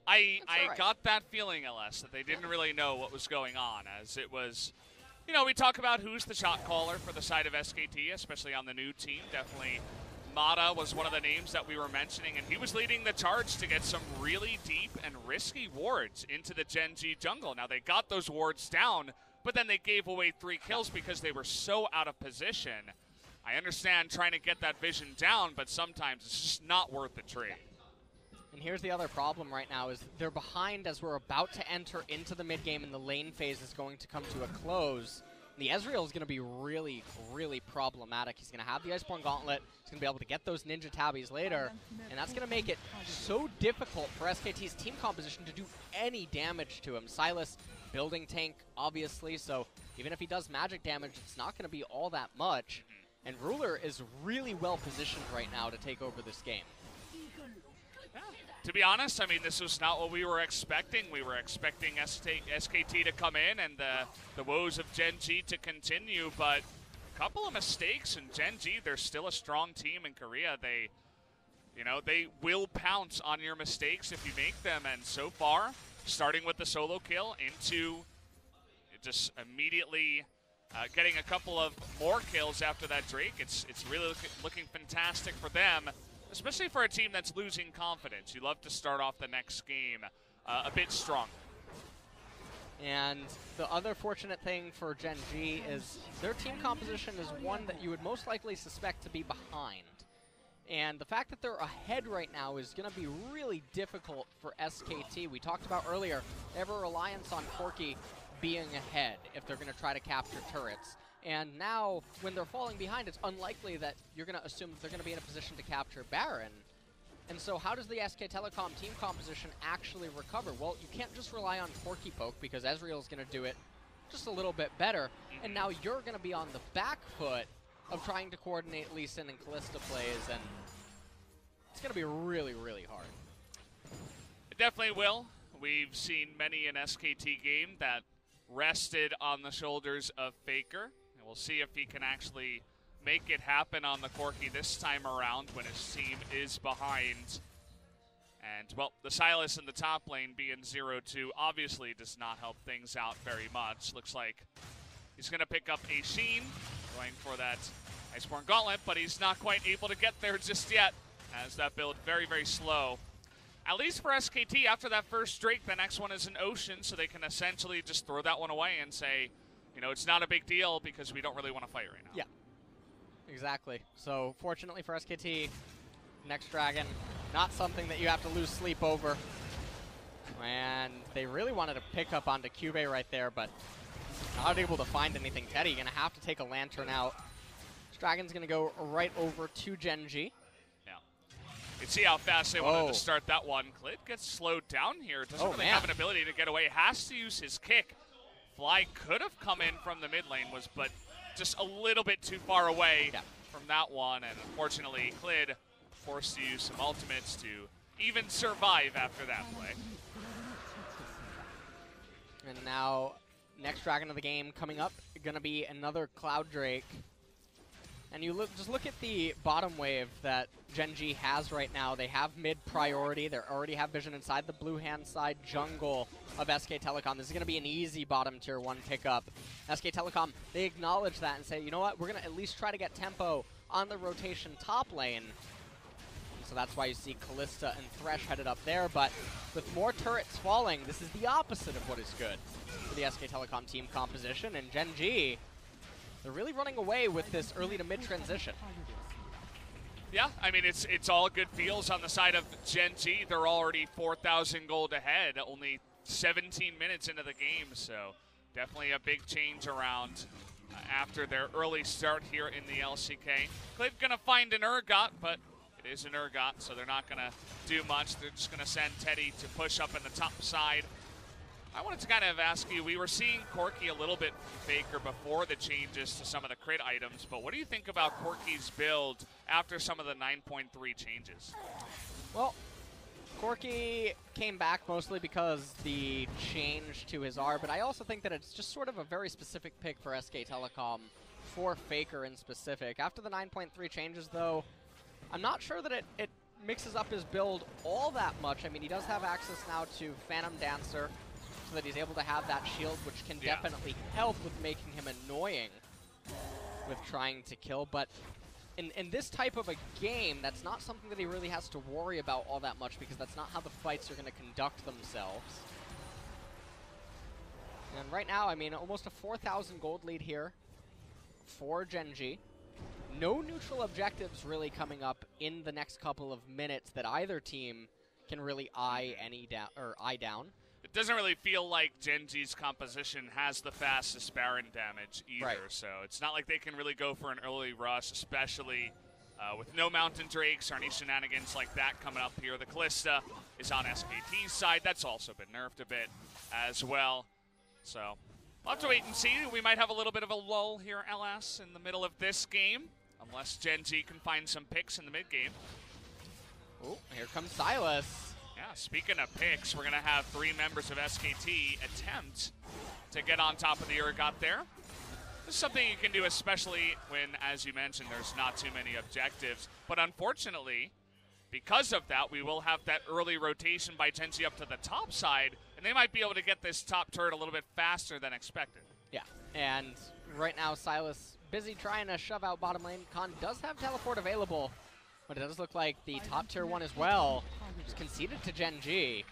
I got that feeling, LS, that they didn't really know what was going on, as it was, you know, we talk about who's the shot caller for the side of SKT, especially on the new team. Definitely Mata was one of the names that we were mentioning, and he was leading the charge to get some really deep and risky wards into the Gen.G jungle. Now, they got those wards down, but then they gave away 3 kills because they were so out of position. I understand trying to get that vision down, but sometimes it's just not worth the trade. And here's the other problem right now is they're behind as we're about to enter into the mid game, and the lane phase is going to come to a close. The Ezreal is going to be really, really problematic. He's going to have the Iceborne Gauntlet. He's going to be able to get those Ninja Tabbies later. And that's going to make it so difficult for SKT's team composition to do any damage to him. Sylas, building tank, obviously. So even if he does magic damage, it's not going to be all that much. And Ruler is really well positioned right now to take over this game. To be honest, I mean, this was not what we were expecting. We were expecting SKT to come in and the woes of Gen.G to continue, but a couple of mistakes, and Gen.G, they're still a strong team in Korea. They, you know, they will pounce on your mistakes if you make them, and so far, starting with the solo kill into just immediately getting a couple of more kills after that Drake, it's really looking fantastic for them. Especially for a team that's losing confidence. You love to start off the next game a bit strong. And the other fortunate thing for Gen.G is their team composition is one that you would most likely suspect to be behind. And the fact that they're ahead right now is going to be really difficult for SKT. We talked about earlier, they have a reliance on Corki being ahead if they're going to try to capture turrets. And now, when they're falling behind, it's unlikely that you're going to assume that they're going to be in a position to capture Baron. And so how does the SK Telecom team composition actually recover? Well, you can't just rely on Corki poke because Ezreal is going to do it just a little bit better. And now you're going to be on the back foot of trying to coordinate Lee Sin and Kalista plays, and it's going to be really, really hard. It definitely will. We've seen many an SKT game that rested on the shoulders of FLICKR. And we'll see if he can actually make it happen on the Corki this time around when his team is behind. And, well, the Sylas in the top lane being 0-2 obviously does not help things out very much. Looks like he's going to pick up a Sheen, going for that Iceborne Gauntlet, but he's not quite able to get there just yet, as that build very, very slow. At least for SKT, after that first Drake, the next one is an Ocean, so they can essentially just throw that one away and say, you know, it's not a big deal because we don't really want to fight right now. Yeah. Exactly. So, fortunately for SKT, next Dragon, not something that you have to lose sleep over. And they really wanted to pick up onto CuVee right there, but not able to find anything. Teddy going to have to take a Lantern out. This Dragon's going to go right over to Gen.G. Yeah. You can see how fast they wanted to start that one. Clid gets slowed down here. Doesn't really have an ability to get away. Has to use his kick. Fly could have come in from the mid lane, but just a little bit too far away from that one, and unfortunately Clid forced to use some ultimates to even survive after that play. And now, next Dragon of the game coming up, gonna be another Cloud Drake. And you just look at the bottom wave that Gen.G has right now. They have mid priority. They already have vision inside the blue hand side jungle of SK Telecom. This is going to be an easy bottom tier 1 pickup. SK Telecom, they acknowledge that and say, you know what, we're going to at least try to get tempo on the rotation top lane. So that's why you see Kalista and Thresh headed up there. But with more turrets falling, this is the opposite of what is good for the SK Telecom team composition. And Gen.G, they're really running away with this early to mid transition. Yeah, I mean, it's all good feels on the side of Gen.G. They're already 4,000 gold ahead, only 17 minutes into the game, so definitely a big change around after their early start here in the LCK. Clid gonna find an Urgot, but it is an Urgot, so they're not gonna do much. They're just gonna send Teddy to push up in the top side. I wanted to kind of ask you, we were seeing Corki a little bit from FLICKR before the changes to some of the crit items, but what do you think about Corki's build after some of the 9.3 changes? Well, Corki came back mostly because the change to his R, but I also think that it's just sort of a very specific pick for SK Telecom, for FLICKR in specific. After the 9.3 changes, though, I'm not sure that it mixes up his build all that much. I mean, he does have access now to Phantom Dancer, so that he's able to have that shield, which can definitely help with making him annoying with trying to kill. But in this type of a game, that's not something that he really has to worry about all that much, because that's not how the fights are going to conduct themselves. And right now, I mean, almost a 4,000 gold lead here for Gen.G. No neutral objectives really coming up in the next couple of minutes that either team can really eye down. It doesn't really feel like Gen.G's composition has the fastest Baron damage either, so it's not like they can really go for an early rush, especially with no Mountain Drakes or any shenanigans like that coming up here. The Kalista is on SKT's side. That's also been nerfed a bit as well. So we'll have to wait and see. We might have a little bit of a lull here, LS, in the middle of this game, unless Gen.G can find some picks in the mid-game. Oh, here comes Sylas. Yeah, speaking of picks, we're going to have 3 members of SKT attempt to get on top of the Urgot there. This is something you can do, especially when, as you mentioned, there's not too many objectives. But unfortunately, because of that, we will have that early rotation by Gen.G up to the top side, and they might be able to get this top turret a little bit faster than expected. Yeah, and right now Sylas busy trying to shove out bottom lane. Khan does have teleport available, but it does look like the top tier 1 as well just conceded to Gen.G.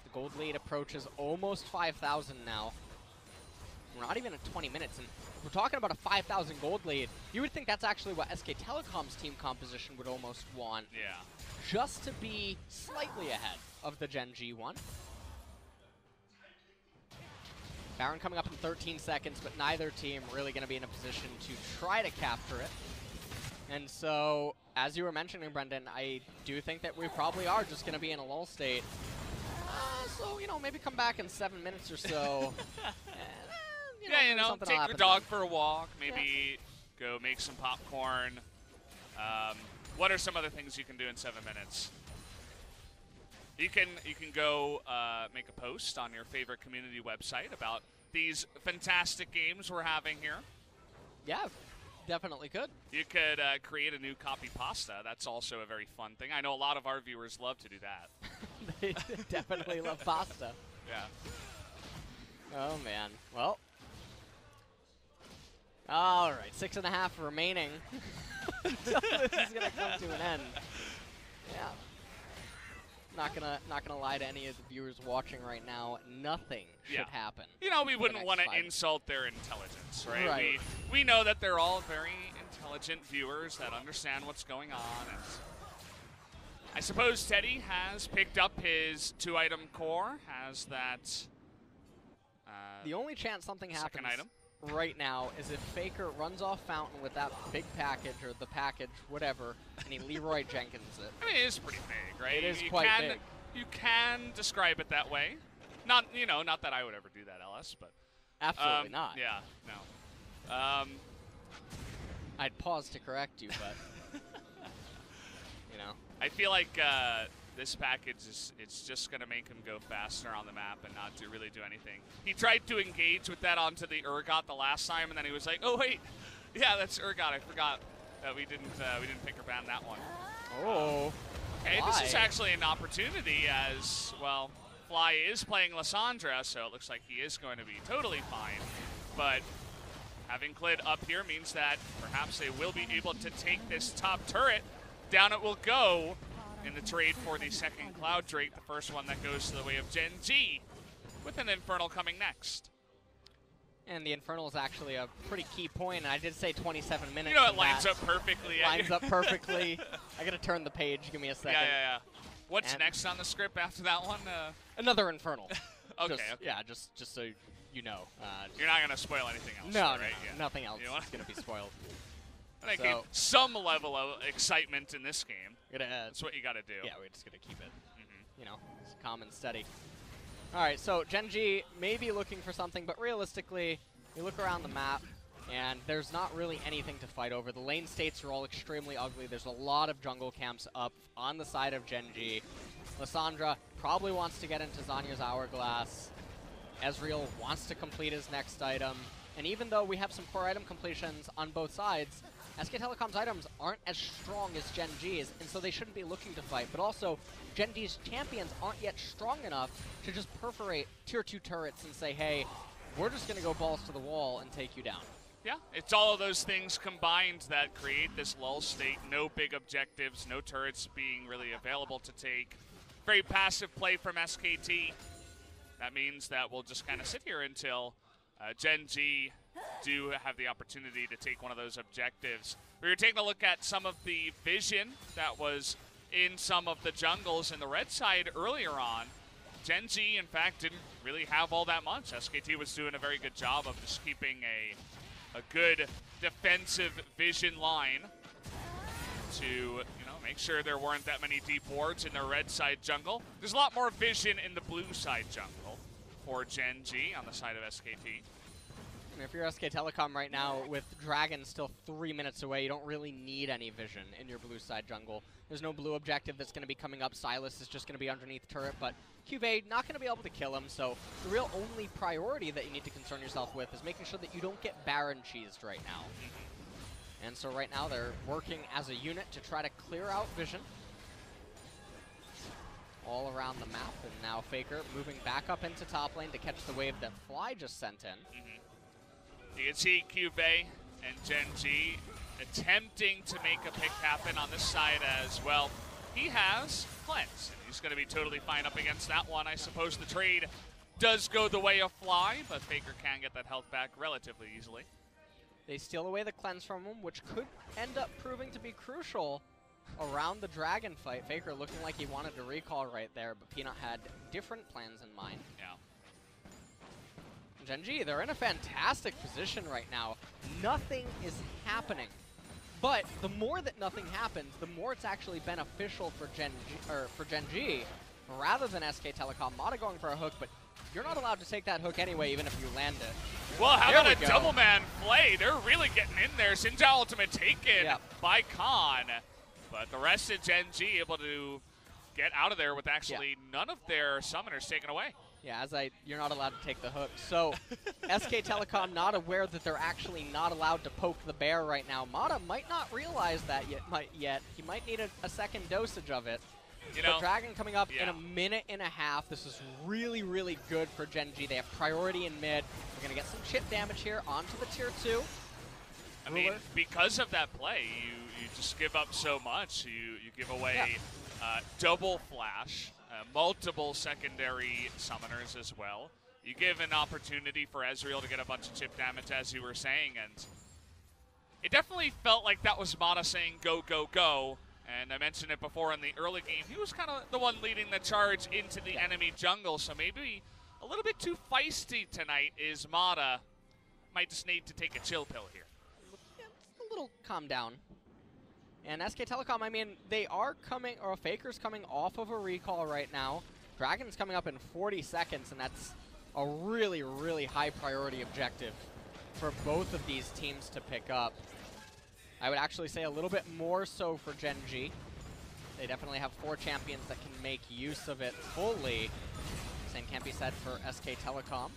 The gold lead approaches almost 5,000 now. We're not even at 20 minutes, and we're talking about a 5,000 gold lead. You would think that's actually what SK Telecom's team composition would almost want. Yeah. Just to be slightly ahead of the Gen.G one. Baron coming up in 13 seconds, but neither team really going to be in a position to try to capture it. And so, as you were mentioning, Brendan, I do think that we probably are just going to be in a lull state. So, you know, maybe come back in 7 minutes or so. And, take your dog for a walk. Maybe go make some popcorn. What are some other things you can do in 7 minutes? You can go make a post on your favorite community website about these fantastic games we're having here. Yeah, definitely could. You could create a new copy pasta. That's also a very fun thing. I know a lot of our viewers love to do that. They definitely love pasta. Yeah. Oh, man. Well. All right, 6.5 remaining until this is gonna come to an end. Yeah. Not gonna lie to any of the viewers watching right now. Nothing should happen. You know, we wouldn't want to insult their intelligence, right? Right. We know that they're all very intelligent viewers that understand what's going on. And I suppose Teddy has picked up his 2-item core. Has that? The only chance something happens item right now is if FLICKR runs off Fountain with that big package or the package, whatever, and he Leroy Jenkins it. I mean, it is pretty big, right? It is quite big. You can describe it that way. Not that I would ever do that, LS, but absolutely not. Yeah, no. I'd pause to correct you, but you know. I feel like this package it's just going to make him go faster on the map and not really do anything. He tried to engage with that onto the Urgot the last time, and then he was like, "Oh wait, yeah, that's Urgot. I forgot that we didn't pick or ban that one." Oh. Okay, this is actually an opportunity as well. Fly is playing Lissandra, so it looks like he is going to be totally fine. But having Clid up here means that perhaps they will be able to take this top turret. Down it will go in the trade for the second Cloud Drake, the first one that goes to the way of Gen.G, with an Infernal coming next. And the Infernal is actually a pretty key point, and I did say 27 minutes. You know, it lines up perfectly. Lines up perfectly. I gotta turn the page. Give me a second. Yeah. What's next on the script after that one? Another Infernal. Okay. Yeah, just so you know. You're not gonna spoil anything else. No, right? No, nothing else is gonna be spoiled. I think some level of excitement in this game. That's what you got to do. Yeah, we're just going to keep it, you know, calm and steady. All right, so Gen.G may be looking for something, but realistically, you look around the map, and there's not really anything to fight over. The lane states are all extremely ugly. There's a lot of jungle camps up on the side of Gen.G. Lissandra probably wants to get into Zanya's Hourglass. Ezreal wants to complete his next item. And even though we have some core item completions on both sides, SK Telecom's items aren't as strong as Gen.G's, and so they shouldn't be looking to fight. But also, Gen.G's champions aren't yet strong enough to just perforate tier 2 turrets and say, hey, we're just going to go balls to the wall and take you down. Yeah, it's all of those things combined that create this lull state. No big objectives, no turrets being really available to take. Very passive play from SKT. That means that we'll just kind of sit here until Gen.G do have the opportunity to take one of those objectives. We were taking a look at some of the vision that was in some of the jungles in the red side earlier on. Gen.G, in fact, didn't really have all that much. SKT was doing a very good job of just keeping a good defensive vision line to make sure there weren't that many deep wards in the red side jungle. There's a lot more vision in the blue side jungle for Gen.G on the side of SKT. I mean, if you're SK Telecom right now, with Dragon still 3 minutes away, you don't really need any vision in your blue side jungle. There's no blue objective that's going to be coming up. Sylas is just going to be underneath turret, but CuVee not going to be able to kill him, so the real only priority that you need to concern yourself with is making sure that you don't get Baron cheesed right now. And so right now they're working as a unit to try to clear out vision all around the map, and now FLICKR moving back up into top lane to catch the wave that Fly just sent in. You can see CuVee and Gen.G attempting to make a pick happen on this side as well. he has Cleanse, and he's going to be totally fine up against that one. I suppose the trade does go the way of Fly, but FLICKR can get that health back relatively easily. They steal away the Cleanse from him, which could end up proving to be crucial around the Dragon fight. FLICKR looking like he wanted to recall right there, but Peanut had different plans in mind. Yeah. Gen.G, they're in a fantastic position right now. Nothing is happening. But the more that nothing happens, the more it's actually beneficial for Gen.G rather than SK Telecom. Mata going for a hook, but you're not allowed to take that hook anyway, even if you land it. Well, how about a double man play? They're really getting in there. Sinja ultimate taken by Khan. But the rest of Gen.G able to get out of there with actually none of their summoners taken away. Yeah, you're not allowed to take the hook. So SK Telecom not aware that they're actually not allowed to poke the bear right now. Mata might not realize that yet. He might need a second dosage of it. But Dragon coming up in a minute and a half. This is really, really good for Gen.G. They have priority in mid. We're going to get some chip damage here onto the tier 2. I mean, because of that play, you just give up so much. You give away double flash, multiple secondary summoners as well. You give an opportunity for Ezreal to get a bunch of chip damage, as you were saying, and it definitely felt like that was Mata saying go, go, go. And I mentioned it before in the early game, he was kind of the one leading the charge into the enemy jungle, so maybe a little bit too feisty tonight is Mata. Might just need to take a chill pill here. Yeah, a little calm down. And SK Telecom, I mean, they are coming, or FLICKR's coming off of a recall right now. Dragon's coming up in 40 seconds, and that's a really, really high priority objective for both of these teams to pick up. I would actually say a little bit more so for Gen.G. They definitely have 4 champions that can make use of it fully. Same can't be said for SK Telecom.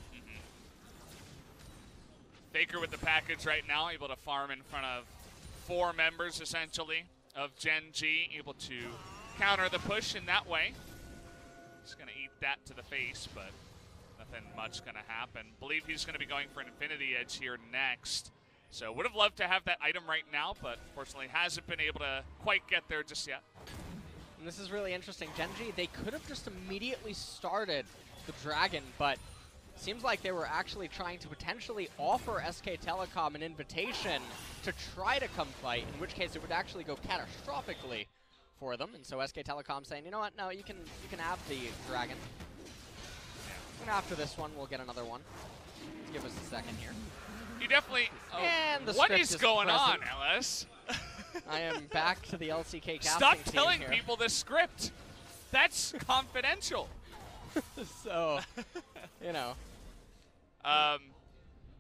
FLICKR with the package right now, able to farm in front of 4 members, essentially, of Gen.G, able to counter the push in that way. He's going to eat that to the face, but nothing much going to happen. Believe he's going to be going for an Infinity Edge here next. So would have loved to have that item right now, but fortunately hasn't been able to quite get there just yet. And this is really interesting. Gen.G, they could have just immediately started the Dragon, but seems like they were actually trying to potentially offer SK Telecom an invitation to try to come fight, in which case it would actually go catastrophically for them. And so SK Telecom saying, you know what, no, you can have the Dragon. And after this one, we'll get another one. Give us a second here. You definitely... and the what is going on, present. Ellis? I am back to the LCK casting Stop team telling here. people this script. That's confidential. So, you know.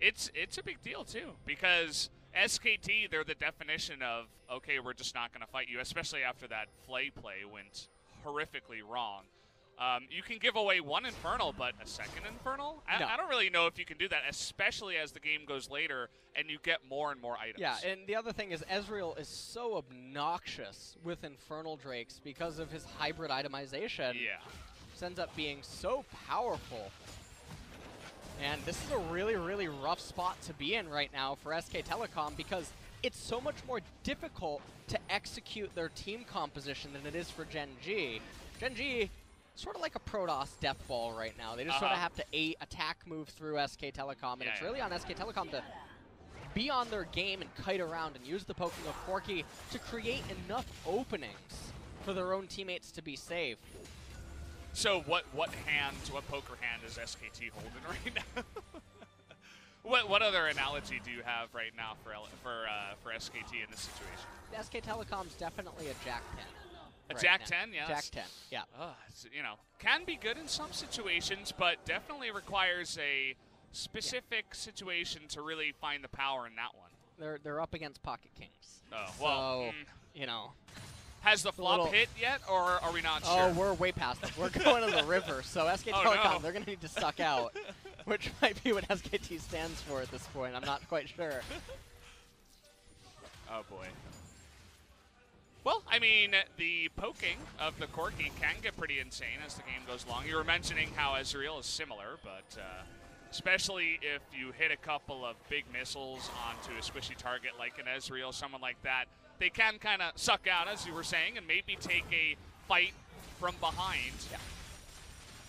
It's a big deal, too, because SKT, they're the definition of, okay, we're just not going to fight you, especially after that Flay play went horrifically wrong. You can give away 1 Infernal, but a second Infernal? No. I don't really know if you can do that, especially as the game goes later and you get more and more items. Yeah, and the other thing is Ezreal is so obnoxious with Infernal Drakes because of his hybrid itemization. Yeah. This ends up being so powerful. And this is a really, really rough spot to be in right now for SK Telecom because it's so much more difficult to execute their team composition than it is for Gen.G. Gen.G, sort of like a Protoss death ball right now. They just sort of have to attack move through SK Telecom, and it's really on SK Telecom to be on their game and kite around and use the poking of Corki to create enough openings for their own teammates to be safe. So what poker hand is SKT holding right now? What other analogy do you have right now for SKT in this situation? SK Telecom's definitely a Jack 10. A Jack 10, yes. Jack 10, yeah. You know, can be good in some situations, but definitely requires a specific situation to really find the power in that one. They're up against Pocket Kings. Oh, well, so, you know. Has the flop hit yet, or are we not sure? Oh, we're way past it. We're going to the river, so SK Telecom, they're going to need to suck out, which might be what SKT stands for at this point. I'm not quite sure. Oh, boy. Well, I mean, the poking of the Corki can get pretty insane as the game goes along. You were mentioning how Ezreal is similar, but especially if you hit a couple of big missiles onto a squishy target like an Ezreal, someone like that, they can kind of suck out, as you were saying, and maybe take a fight from behind. Yeah.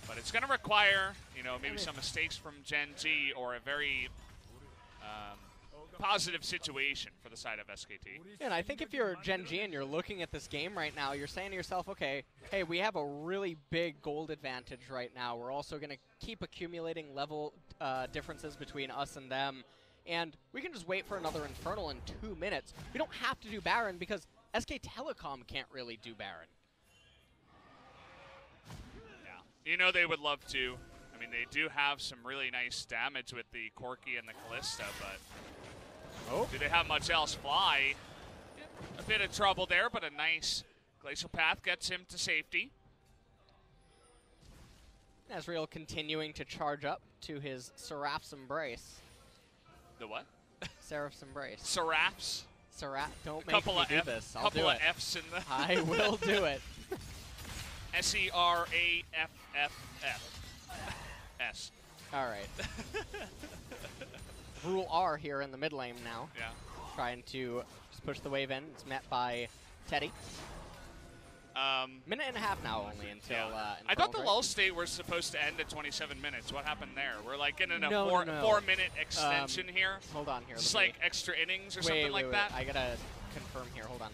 But it's going to require, you know, maybe some mistakes from Gen.G or a very positive situation for the side of SKT. And I think if you're Gen.G and you're looking at this game right now, you're saying to yourself, okay, hey, we have a really big gold advantage right now. We're also going to keep accumulating level differences between us and them. And we can just wait for another Infernal in 2 minutes. We don't have to do Baron because SK Telecom can't really do Baron. Yeah. You know they would love to. I mean, they do have some really nice damage with the Corki and the Kalista, but do they have much else? Fly, a bit of trouble there, but a nice Glacial Path gets him to safety. Ezreal continuing to charge up to his Seraph's Embrace. The what? Seraph's Embrace. Seraphs? Don't make me do this. I'll do it. Couple of F's in the... I will do it. S-E-R-A-F-F-S. All right. Rule R here in the mid lane now. Yeah. Trying to just push the wave in. It's met by Teddy. Minute and a half now only until... Yeah. I thought the lull state was supposed to end at 27 minutes. What happened there? We're like getting a no. 4-minute extension here. Hold on here. Just like extra innings or something like that? I gotta confirm here. Hold on.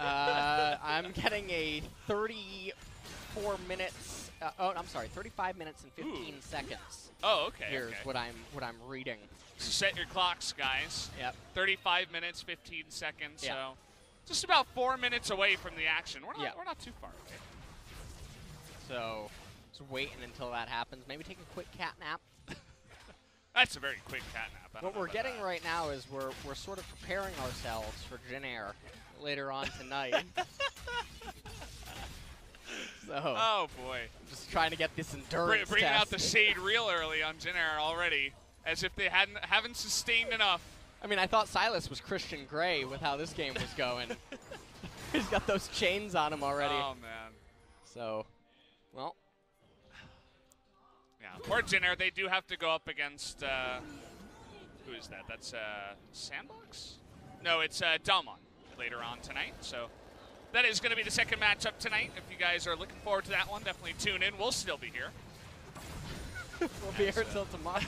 I'm getting a 34 minutes... I'm sorry, 35 minutes and 15 seconds. Oh, okay. Here's what I'm reading. So set your clocks, guys. Yep. 35 minutes, 15 seconds. Yeah. So just about 4 minutes away from the action. We're not too far away. So just waiting until that happens. Maybe take a quick cat nap. That's a very quick cat nap. What we're getting right now is we're sort of preparing ourselves for Gen.G later on tonight. So, oh boy, just trying to get this endurance bringing test. out the shade real early on Gen.G already, as if they haven't sustained enough. I mean, I thought Sylas was Christian Grey with how this game was going. He's got those chains on him already. Oh man. So, well. Yeah, for Gen.G, they do have to go up against who is that? That's Sandbox? No, it's Dalmon later on tonight. So. That is going to be the second matchup tonight. If you guys are looking forward to that one, definitely tune in. We'll still be here. We'll be here until tomorrow.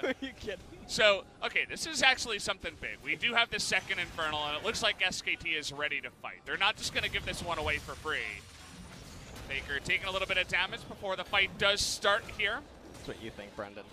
Are you kidding? So, okay, this is actually something big. We do have this second Infernal, and it looks like SKT is ready to fight. They're not just going to give this one away for free. FLICKR taking a little bit of damage before the fight does start here. That's what you think, Brendan.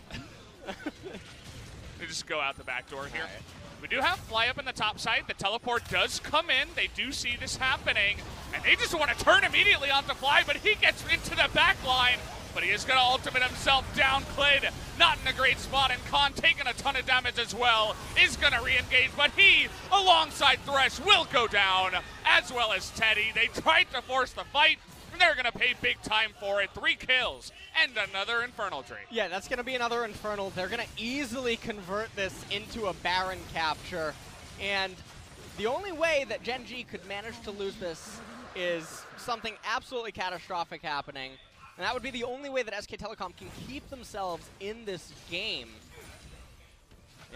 They just go out the back door here. Right. We do have Fly up in the top side. The teleport does come in. They do see this happening. And they just want to turn immediately onto Fly, but he gets into the back line. But he is going to ultimate himself down. Clid not in a great spot. And Khan taking a ton of damage as well. Is going to re-engage, but he, alongside Thresh, will go down. As well as Teddy. They tried to force the fight. And they're going to pay big time for it. 3 kills and another Infernal Drake. Yeah, that's going to be another Infernal. They're going to easily convert this into a Baron capture. And the only way that Gen.G could manage to lose this is something absolutely catastrophic happening. And that would be the only way that SK Telecom can keep themselves in this game.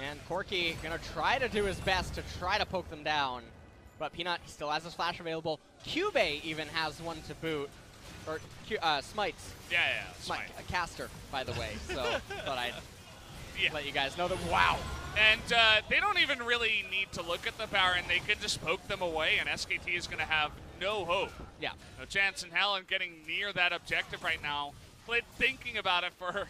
And Corki going to try to do his best to try to poke them down. But Peanut still has his flash available. CuVee even has one to boot. Or Smites. Yeah. Smite. A caster, by the way. So thought I'd let you guys know that. Wow. And they don't even really need to look at the Baron. They can just poke them away, and SKT is going to have no hope. Yeah. No chance in hell in getting near that objective right now. Clid thinking about it for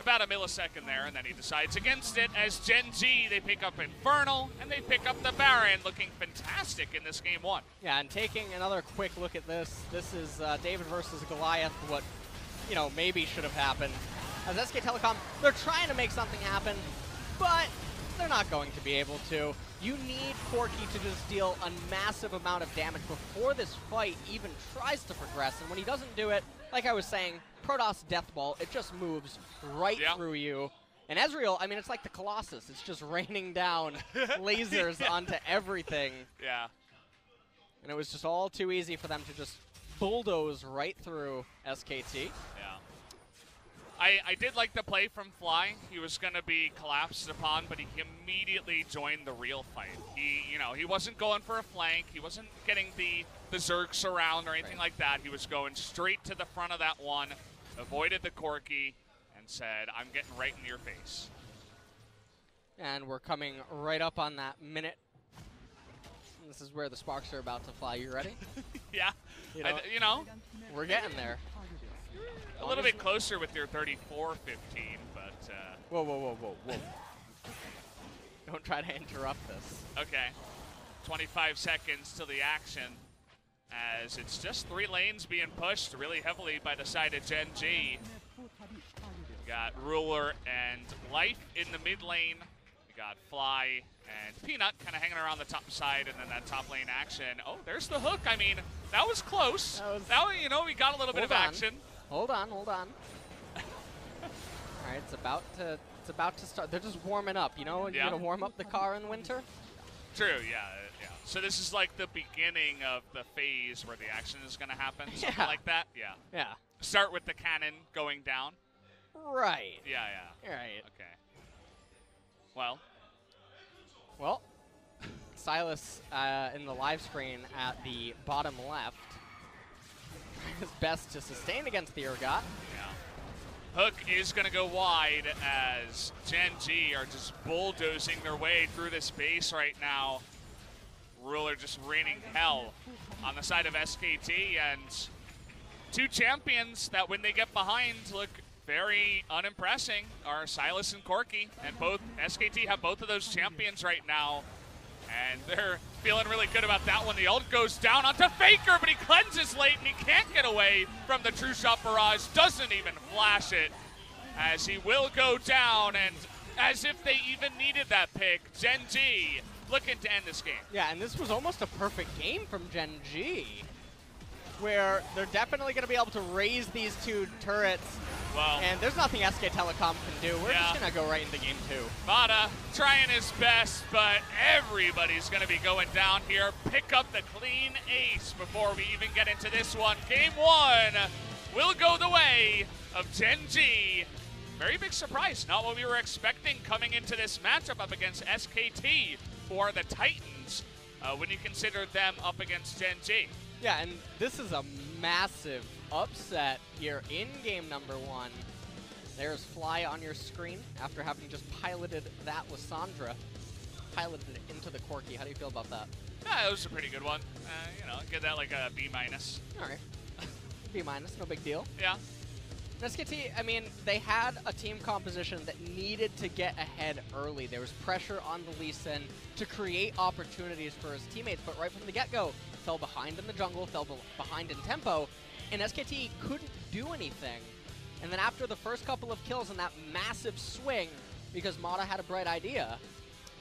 about a millisecond there, and then he decides against it as Gen.G, they pick up Infernal, and they pick up the Baron, looking fantastic in this game 1. Yeah, and taking another quick look at this, this is David versus Goliath, what, you know, maybe should have happened. As SK Telecom, they're trying to make something happen, but they're not going to be able to. You need Corki to just deal a massive amount of damage before this fight even tries to progress, and when he doesn't do it, like I was saying, Protoss Death Ball, it just moves right through you. And Ezreal, I mean, it's like the Colossus. It's just raining down lasers onto everything. Yeah. And it was just all too easy for them to just bulldoze right through SKT. Yeah. I did like the play from Fly. He was going to be collapsed upon, but he immediately joined the real fight. He wasn't going for a flank. He wasn't getting the the Zergs around or anything like that. He was going straight to the front of that one, avoided the Corki, and said, I'm getting right in your face. And we're coming right up on that minute. This is where the sparks are about to fly. You ready? Yeah. You know, we're getting there. A little bit closer with your 34-15, but... Whoa, whoa, whoa, whoa, whoa. Don't try to interrupt this. Okay. 25 seconds till the action, as it's just 3 lanes being pushed really heavily by the side of Gen.G. Got Ruler and Life in the mid lane. We got Fly and Peanut kind of hanging around the top side, and then that top lane action. Oh, there's the hook. I mean, that was close. Now, you know, we got a little bit of action. Hold on, hold on. All right, it's about to start. They're just warming up, you know? You're going to warm up the car in winter? True, yeah. So this is like the beginning of the phase where the action is going to happen, something like that? Yeah. Yeah. Start with the cannon going down. Right. Yeah. Right. Okay. Well, Sylas in the live screen at the bottom left trying his best to sustain against the Urgot. Yeah. Hook is going to go wide as Gen.G are just bulldozing their way through this base right now. Ruler just raining hell on the side of SKT, and 2 champions that when they get behind look very unimpressing are Sylas and Corki, and both SKT have both of those champions right now, and they're feeling really good about that one. The ult goes down onto FLICKR, but he cleanses late and he can't get away from the True Shot Barrage, doesn't even flash it, as he will go down, and as if they even needed that pick, Gen.G looking to end this game. Yeah, and this was almost a perfect game from Gen.G, where they're definitely going to be able to raise these 2 turrets. Well, and there's nothing SK Telecom can do. We're just going to go right into game 2. Vada trying his best, but everybody's going to be going down here. Pick up the clean ace before we even get into this one. Game 1 will go the way of Gen.G. Very big surprise. Not what we were expecting coming into this matchup up against SKT for the Titans when you consider them up against Gen.G. Yeah, and this is a massive upset here in game number 1. There's Fly on your screen after having just piloted that Lissandra. Piloted it into the Corki. How do you feel about that? Yeah, it was a pretty good one. You know, give that like a B-. All right. B-, no big deal. Yeah. SKT, I mean, they had a team composition that needed to get ahead early. There was pressure on the Lee Sin to create opportunities for his teammates, but right from the get-go, fell behind in the jungle, fell behind in tempo, and SKT couldn't do anything. And then after the first couple of kills and that massive swing, because Mata had a bright idea.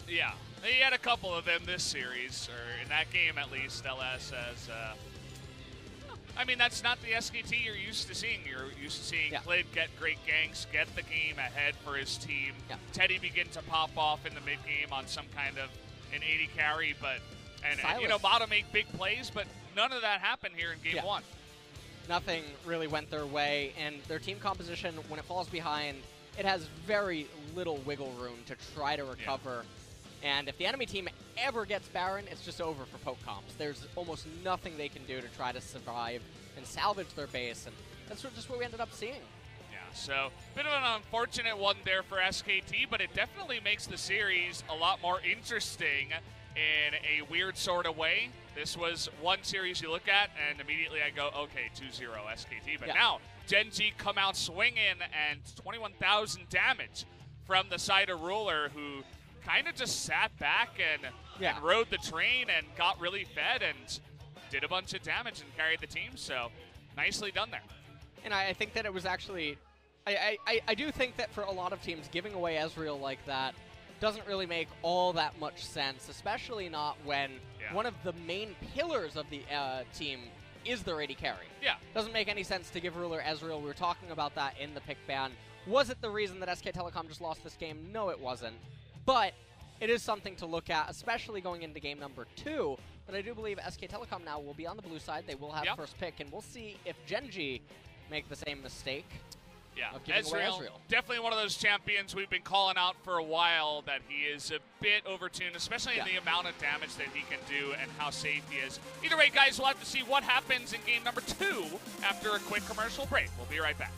Yeah, he had a couple of them this series, or in that game at least, LS as... I mean, that's not the SKT you're used to seeing. You're used to seeing Clid get great ganks, get the game ahead for his team. Teddy begin to pop off in the mid-game on some kind of an 80 carry, but and you know, Mata make big plays, but none of that happened here in game 1. Nothing really went their way, and their team composition, when it falls behind, it has very little wiggle room to try to recover. And if the enemy team ever gets Baron, it's just over for poke comps. There's almost nothing they can do to try to survive and salvage their base, and that's just what we ended up seeing. Yeah, so bit of an unfortunate one there for SKT, but it definitely makes the series a lot more interesting in a weird sort of way. This was one series you look at, and immediately I go, okay, 2-0 SKT. But now, Gen.G come out swinging, and 21,000 damage from the side of Ruler, who kind of just sat back and rode the train and got really fed and did a bunch of damage and carried the team. So nicely done there. And I think that it was actually, I do think that for a lot of teams, giving away Ezreal like that doesn't really make all that much sense, especially not when one of the main pillars of the team is their AD carry. Yeah. Doesn't make any sense to give Ruler Ezreal. We were talking about that in the pick ban. Was it the reason that SK Telecom just lost this game? No, it wasn't. But it is something to look at, especially going into game number 2. But I do believe SK Telecom now will be on the blue side. They will have first pick, and we'll see if Gen.G make the same mistake. Yeah, of giving away Ezreal. Definitely one of those champions we've been calling out for a while, that he is a bit overtuned, especially in the amount of damage that he can do and how safe he is. Either way, guys, we'll have to see what happens in game number 2 after a quick commercial break. We'll be right back.